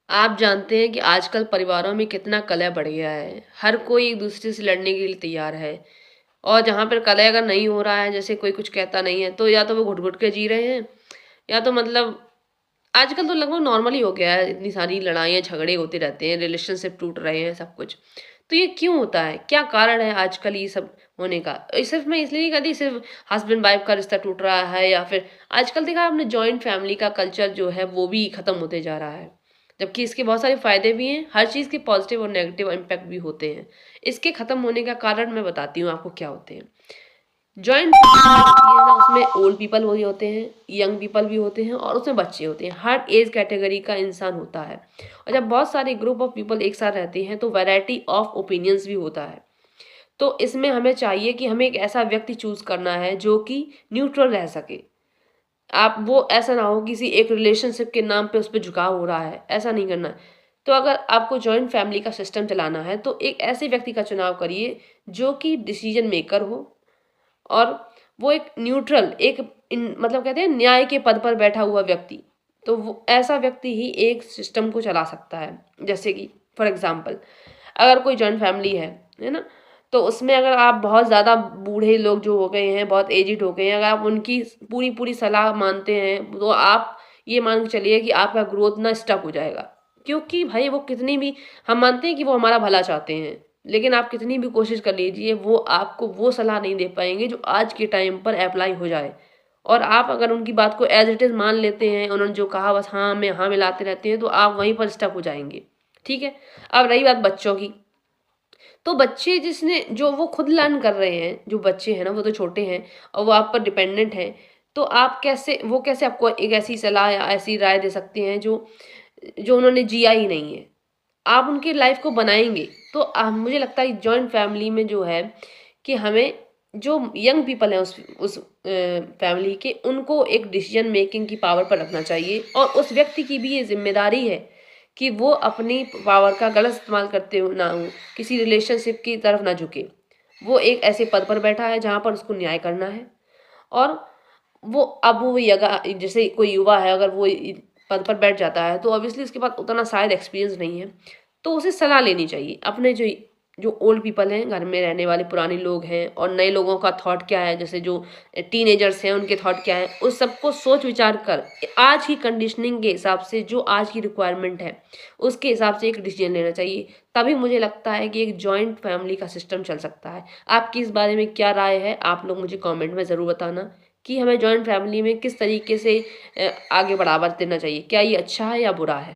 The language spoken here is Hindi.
आप जानते हैं कि आजकल परिवारों में कितना कलह बढ़ गया है। हर कोई एक-दूसरे से लड़ने के लिए तैयार है और जहाँ पर कलह अगर नहीं हो रहा है, जैसे कोई कुछ कहता नहीं है, तो या तो वो घुट-घुट के जी रहे हैं या तो मतलब आजकल तो लगभग नॉर्मल ही हो गया है, इतनी सारी लड़ाइयाँ, झगड़े होते रहते हैं, रिलेशनशिप टूट रहे हैं, सब कुछ। तो ये क्यों होता है? क्या कारण है आजकल ये सब होने का? सिर्फ़ मैं इसलिए नहीं कहती सिर्फ़ हस्बैंड-वाइफ का रिश्ता टूट रहा है या फिर आजकल देखा है आपने जॉइंट फैमिली का कल्चर जो है वो भी खत्म होते जा रहा है। जबकि इसके बहुत सारे फ़ायदे भी हैं, हर चीज़ के पॉज़िटिव और नेगेटिव इम्पैक्ट भी होते हैं। इसके खत्म होने का कारण मैं बताती हूँ आपको क्या होते हैं। जॉइंट फैमिली होती है ना, उसमें ओल्ड पीपल वही होते हैं, यंग पीपल भी होते हैं और उसमें बच्चे होते हैं। हर एज कैटेगरी का इंसान होता है और जब बहुत सारे ग्रुप ऑफ पीपल एक साथ रहते हैं तो वैरायटी ऑफ ओपिनियंस भी होता है। तो इसमें हमें चाहिए कि हमें एक ऐसा व्यक्ति चूज़ करना है जो कि न्यूट्रल रह सके। आप वो ऐसा ना हो किसी एक रिलेशनशिप के नाम पे उस पे झुकाव हो रहा है, ऐसा नहीं करना है। तो अगर आपको जॉइंट फैमिली का सिस्टम चलाना है तो एक ऐसे व्यक्ति का चुनाव करिए जो कि डिसीजन मेकर हो और वो एक न्यूट्रल एक मतलब कहते हैं न्याय के पद पर बैठा हुआ व्यक्ति। तो वो ऐसा व्यक्ति ही एक सिस्टम को चला सकता है। जैसे कि फॉर एग्ज़ाम्पल अगर कोई जॉइंट फैमिली है ना? तो उसमें अगर आप बहुत ज़्यादा बूढ़े लोग जो हो गए हैं, बहुत एज्ड हो गए हैं, अगर आप उनकी पूरी-पूरी सलाह मानते हैं, तो आप ये मान के चलिए कि आपका ग्रोथ ना स्टक हो जाएगा। क्योंकि भाई वो कितनी भी हम मानते हैं कि वो हमारा भला चाहते हैं, लेकिन आप कितनी भी कोशिश कर लीजिए, वो आपको वो सलाह नहीं दे पाएँगे जो आज के टाइम पर एप्लाई हो जाए। और आप अगर उनकी बात को एज़ इट इज़ मान लेते हैं, उन्होंने जो कहा बस हाँ मिलाते रहते हैं, तो आप वहीं पर स्टक हो जाएँगे। ठीक है? अब रही बात बच्चों की, तो बच्चे जिसने जो वो खुद लर्न कर रहे हैं, जो बच्चे हैं ना वो तो छोटे हैं और वो आप पर डिपेंडेंट हैं, तो आप कैसे वो कैसे आपको एक ऐसी सलाह या ऐसी राय दे सकते हैं जो जो उन्होंने जिया ही नहीं है। आप उनकी लाइफ़ को बनाएँगे, तो मुझे लगता है जॉइंट फैमिली में जो है कि हमें जो यंग पीपल हैं उस फैमिली के, उनको एक डिसीज़न मेकिंग की पावर पर रखना चाहिए और उस व्यक्ति की भी ये ज़िम्मेदारी है कि वो अपनी पावर का गलत इस्तेमाल करते हुए ना हो, किसी रिलेशनशिप की तरफ ना झुके। वो एक ऐसे पद पर बैठा है जहाँ पर उसको न्याय करना है और वो अब वो यगा जैसे कोई युवा है अगर वो पद पर बैठ जाता है तो ऑब्वियसली उसके पास उतना शायद एक्सपीरियंस नहीं है, तो उसे सलाह लेनी चाहिए। अपने जो जो ओल्ड पीपल हैं, घर में रहने वाले पुराने लोग हैं और नए लोगों का थॉट क्या है, जैसे जो टीनेजर्स हैं उनके थॉट क्या है, उस सबको सोच विचार कर आज की कंडीशनिंग के हिसाब से जो आज की रिक्वायरमेंट है, उसके हिसाब से एक डिसीजन लेना चाहिए। तभी मुझे लगता है कि एक जॉइंट फैमिली का सिस्टम चल सकता है। आपकी इस बारे में क्या राय है? आप लोग मुझे कमेंट में ज़रूर बताना कि हमें जॉइंट फैमिली में किस तरीके से आगे बढ़ावा देना चाहिए। क्या ये अच्छा है या बुरा है?